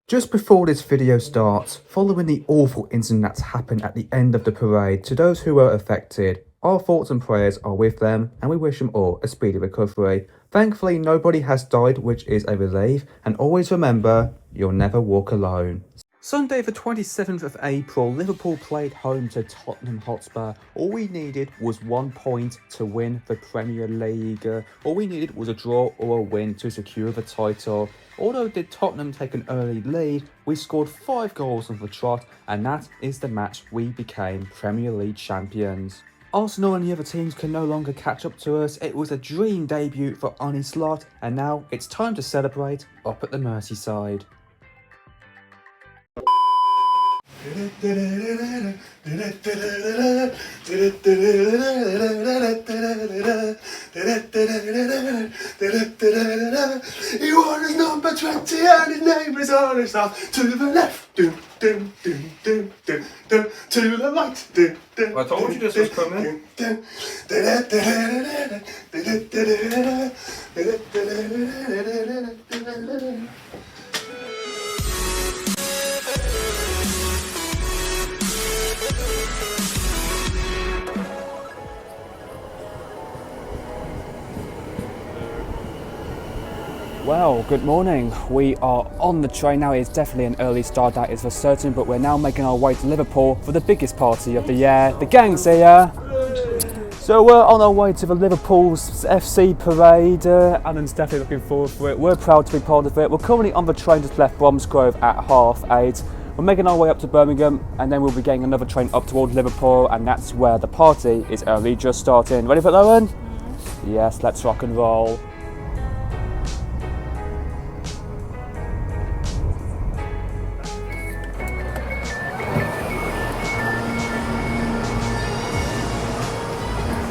Just before this video starts, following the awful incident that's happened at the end of the parade, to those who were affected, our thoughts and prayers are with them and we wish them all a speedy recovery. Thankfully, nobody has died, which is a relief, and always remember, you'll never walk alone. Sunday the 27th of April, Liverpool played home to Tottenham Hotspur. All we needed was 1 point to win the Premier League. All we needed was a draw or a win to secure the title. Although did Tottenham take an early lead, we scored 5 goals on the trot, and that is the match we became Premier League champions. Arsenal and the other teams can no longer catch up to us. It was a dream debut for Arne Slot, and now it's time to celebrate up at the Merseyside. You want his number 20 and his name is on his south. To the left, to the right. I told you this was coming. Well, good morning. We are on the train now. It's definitely an early start, that is for certain, but we're now making our way to Liverpool for the biggest party of the year. The gang's here. So we're on our way to the Liverpool's FC parade. Alan's definitely looking forward for it. We're proud to be part of it. We're currently on the train just left Bromsgrove at 8:30. We're making our way up to Birmingham, and then we'll be getting another train up towards Liverpool, and that's where the party is early just starting. Ready for it, Owen? Yes, let's rock and roll.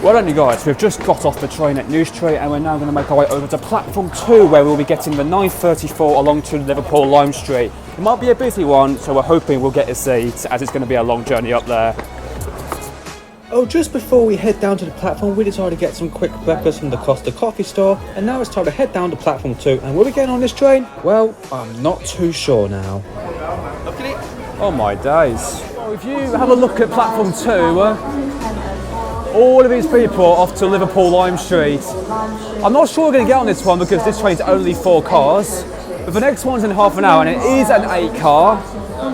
Well done you guys, we've just got off the train at New Street and we're now going to make our way over to platform 2 where we'll be getting the 9:34 along to Liverpool Lime Street. It might be a busy one, so we're hoping we'll get a seat as it's going to be a long journey up there. Oh, just before we head down to the platform, we decided to get some quick breakfast from the Costa coffee store, and now it's time to head down to platform 2. And will we get on this train? Well, I'm not too sure now. Look at it. Oh my days. So if you have a look at platform 2, all of these people are off to Liverpool Lime Street. I'm not sure we're going to get on this one because this train's only 4 cars. But the next one's in half an hour and it is an 8 car.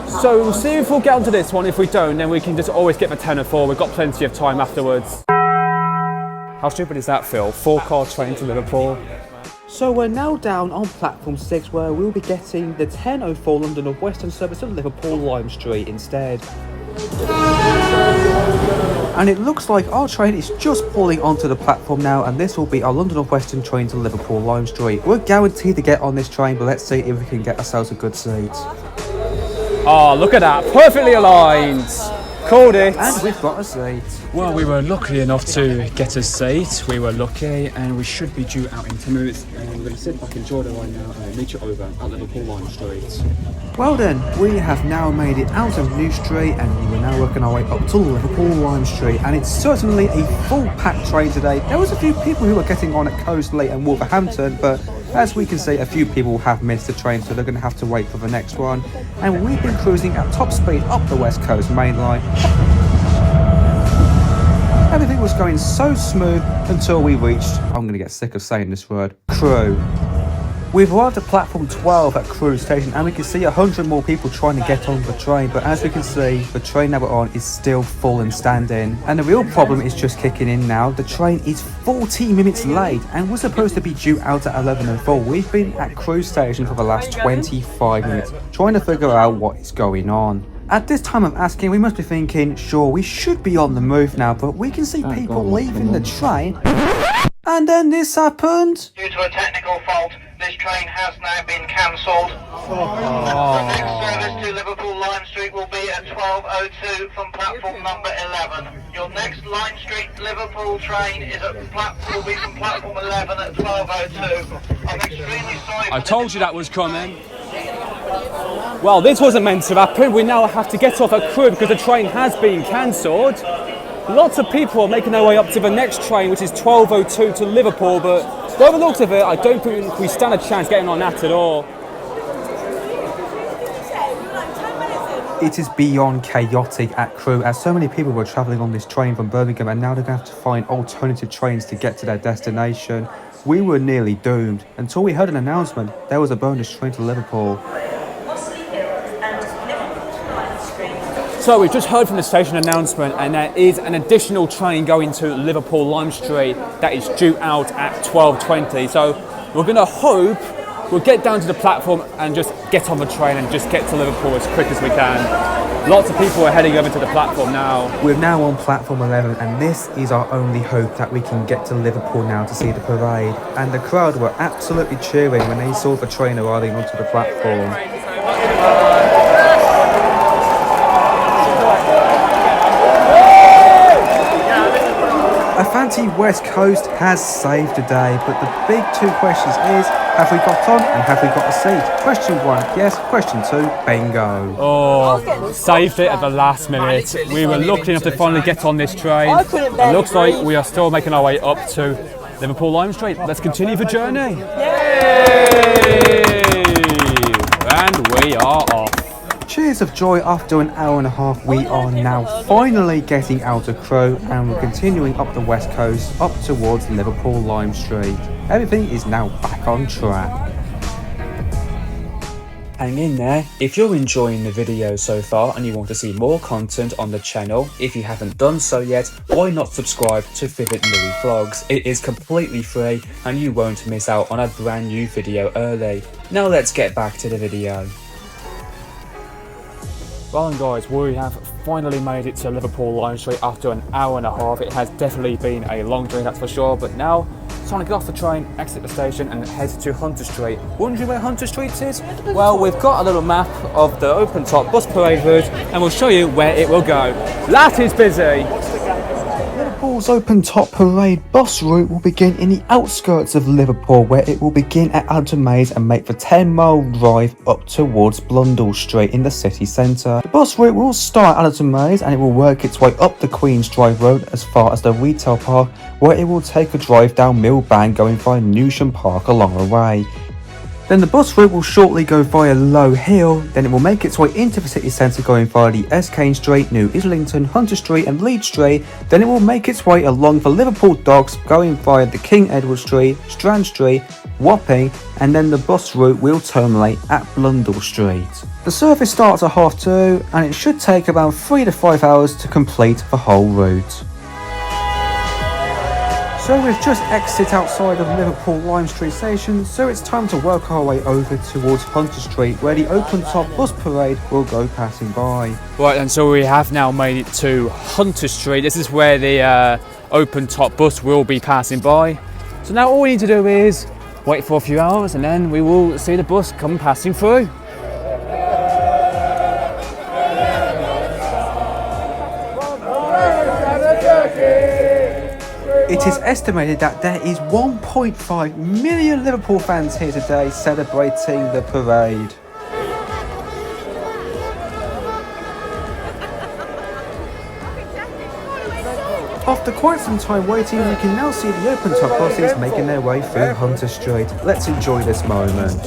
So we'll see if we'll get onto this one. If we don't, then we can just always get the 10:04. We've got plenty of time afterwards. How stupid is that, Phil? 4-car train to Liverpool. So we're now down on platform 6 where we'll be getting the 10:04 London North Western service to Liverpool Lime Street instead. And it looks like our train is just pulling onto the platform now, and this will be our London North Western train to Liverpool Lime Street. We're guaranteed to get on this train, but let's see if we can get ourselves a good seat. Oh, look at that, perfectly aligned. Called it. And we've got a seat. Well, we were lucky enough to get a seat. We were lucky, and we should be due out in 10 minutes. And we're going to sit back in Jordan right now and meet you over at Liverpool Lime Street. Well then, we have now made it out of New Street, and we're now working our way up to Liverpool Lime Street. And it's certainly a full-packed train today. There was a few people who were getting on at Coastleigh and Wolverhampton, but as we can see, a few people have missed the train, so they're going to have to wait for the next one. And we've been cruising at top speed up the West Coast main line. Everything was going so smooth until we reached, I'm going to get sick of saying this word, Crewe. We've arrived at platform 12 at Crewe station, and we can see 100 more people trying to get on the train, but as we can see, the train that we're on is still full and standing. And the real problem is just kicking in now. The train is 40 minutes late and we're supposed to be due out at 11:04. We've been at Crewe station for the last 25 minutes trying to figure out what is going on. At this time of asking, we must be thinking, sure, we should be on the move now, but we can see people leaving the train. And then this happened. Due to a technical fault, this train has now been cancelled. The next service to Liverpool Lime Street will be at 12:02 from platform number 11. Your next Lime Street Liverpool train is will be from platform 11 at 12:02. I'm extremely sorry. I told you that was coming. Well, this wasn't meant to happen. We now have to get off at Crewe because the train has been cancelled. Lots of people are making their way up to the next train, which is 12:02 to Liverpool, but by the looks of it, I don't think we stand a chance getting on that at all. It is beyond chaotic at Crewe, as so many people were travelling on this train from Birmingham, and now they're going to have to find alternative trains to get to their destination. We were nearly doomed until we heard an announcement there was a bonus train to Liverpool. So we've just heard from the station announcement, and there is an additional train going to Liverpool Lime Street that is due out at 12:20. So we're going to hope we'll get down to the platform and just get on the train and just get to Liverpool as quick as we can. Lots of people are heading over to the platform now. We're now on platform 11, and this is our only hope that we can get to Liverpool now to see the parade. And the crowd were absolutely cheering when they saw the train arriving onto the platform. A fancy West Coast has saved the day, but the big two questions is, have we got on and have we got a seat? Question 1, yes. Question 2, bingo. Oh, saved it at the last minute. We were lucky enough to finally get on this train. It looks like we are still making our way up to Liverpool Lime Street. Let's continue the journey. Yay! And we are off. Cheers of joy. After an hour and a half, we are now finally getting out of Crewe, and we're continuing up the west coast up towards Liverpool Lime Street. Everything is now back on track. Hang in there. If you're enjoying the video so far and you want to see more content on the channel, if you haven't done so yet, why not subscribe to Vivid Louis Vlogs? It is completely free and you won't miss out on a brand new video early. Now let's get back to the video. Well and guys, we have finally made it to Liverpool Lime Street after an hour and a half. It has definitely been a long journey, that's for sure, but now it's time to get off the train, exit the station and head to Hunter Street. Wondering where Hunter Street is? Well, we've got a little map of the open top bus parade route and we'll show you where it will go. That is busy! Liverpool's open top parade bus route will begin in the outskirts of Liverpool, where it will begin at Alton Mays and make the 10-mile drive up towards Blundell Street in the city centre. The bus route will start at Alton Mays and it will work its way up the Queen's Drive Road as far as the retail park, where it will take a drive down Millbank going via Newsham Park along the way. Then the bus route will shortly go via Low Hill, then it will make its way into the city centre going via the Erskine Street, New Islington, Hunter Street and Leeds Street, then it will make its way along the Liverpool docks going via the King Edward Street, Strand Street, Wapping, and then the bus route will terminate at Blundell Street. The service starts at 2:30 and it should take about 3 to 5 hours to complete the whole route. So we've just exited outside of Liverpool Lime Street station, so it's time to work our way over towards Hunter Street, where the open top bus parade will go passing by. Right, and so we have now made it to Hunter Street. This is where the open top bus will be passing by. So now all we need to do is wait for a few hours and then we will see the bus come passing through. It is estimated that there is 1.5 million Liverpool fans here today celebrating the parade. After quite some time waiting, we can now see the open top buses making their way through Hunter Street. Let's enjoy this moment.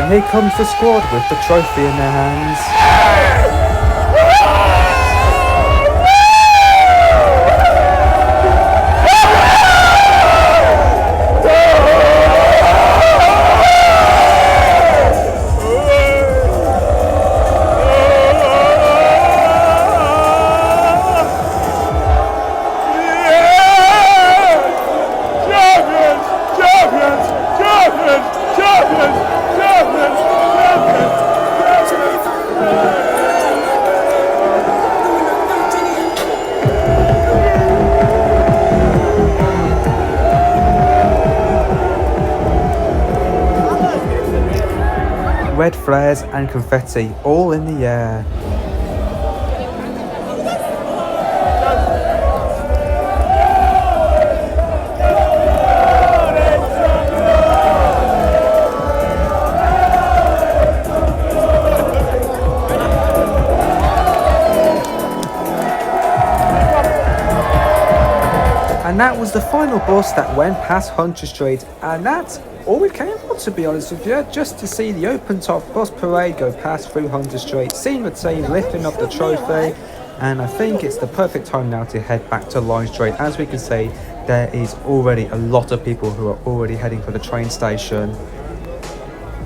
Here comes the squad with the trophy in their hands. flares and confetti all in the air. And that was the final bus that went past Hunter Street, and that's all we came for, to be honest with you, just to see the open top bus parade go past through Hunter Street, seeing the team lifting up the trophy, and I think it's the perfect time now to head back to Lime Street. As we can see, there is already a lot of people who are already heading for the train station.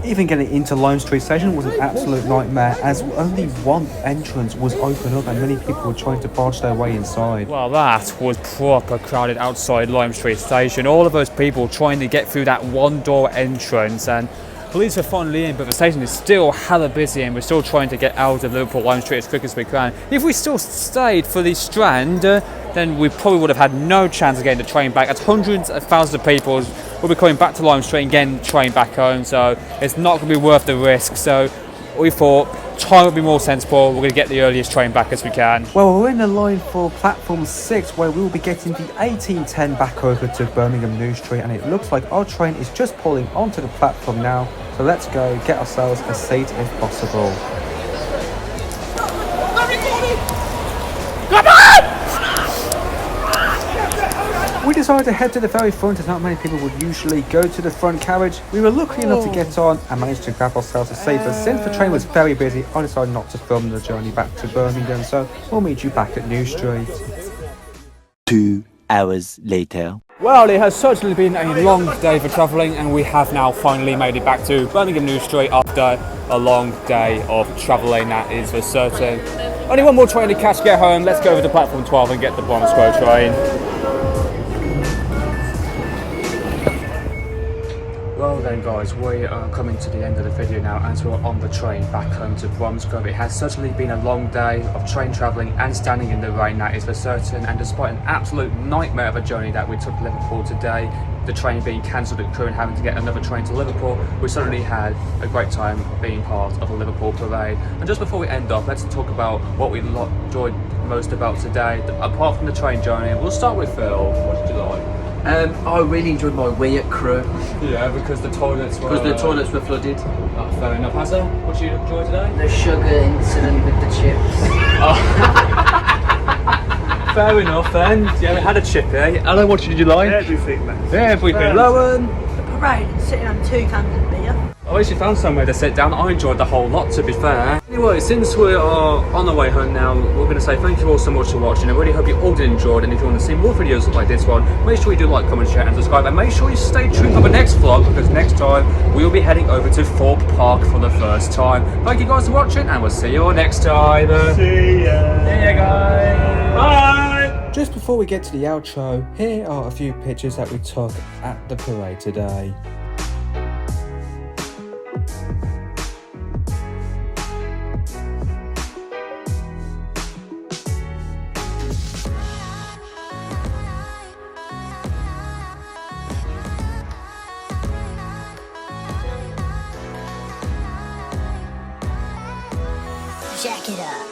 Even getting into Lime Street Station was an absolute nightmare, as only one entrance was open up and many people were trying to barge their way inside. Well, that was proper crowded outside Lime Street Station. All of those people trying to get through that one door entrance, and police are finally in, but the station is still hella busy and we're still trying to get out of Liverpool Lime Street as quick as we can. If we still stayed for the Strand, then we probably would have had no chance of getting the train back, as hundreds of thousands of people will be coming back to Lime Street and getting the train back home, so it's not going to be worth the risk. So we thought time would be more sensible. We're going to get the earliest train back as we can. Well, we're in the line for platform 6, where we will be getting the 1810 back over to Birmingham New Street, and it looks like our train is just pulling onto the platform now, so let's go get ourselves a seat if possible. We decided to head to the very front, as not many people would usually go to the front carriage. We were lucky enough to get on and managed to grab ourselves a seat, but since the train was very busy, I decided not to film the journey back to Birmingham, so we'll meet you back at New Street. 2 hours later. Well, it has certainly been a long day for travelling, and we have now finally made it back to Birmingham New Street after a long day of travelling, that is for certain. Only one more train to catch, get home. Let's go over to platform 12 and get the Bromsgrove train. Well then guys, we are coming to the end of the video now as we're on the train back home to Bromsgrove. It has certainly been a long day of train travelling and standing in the rain, that is for certain, and despite an absolute nightmare of a journey that we took to Liverpool today, the train being cancelled at Crewe and having to get another train to Liverpool, we certainly had a great time being part of the Liverpool parade. And just before we end off, let's talk about what we enjoyed most about today, apart from the train journey. We'll start with Phil. What did you like? I really enjoyed my wee at Crewe Yeah, because the toilets were... flooded. Oh, fair enough. Hazza, what did you enjoy today? The sugar incident with the chips. Fair enough then. Yeah, we had a chip, eh? Alan, what did you like? Everything, mate. Everything. Lowen? Parade and sitting on 2 cans of beer. I wish you found somewhere to sit down. I enjoyed the whole lot, to be fair. Anyway, since we are on the way home now, we're going to say thank you all so much for watching. I really hope you all did enjoy it, and if you want to see more videos like this one, make sure you do like, comment, share and subscribe, and make sure you stay tuned for the next vlog, because next time we'll be heading over to Thorpe Park for the first time. Thank you guys for watching, and we'll see you all next time. See ya. See ya guys. Bye. Just before we get to the outro, here are a few pictures that we took at the parade today. Jack it up.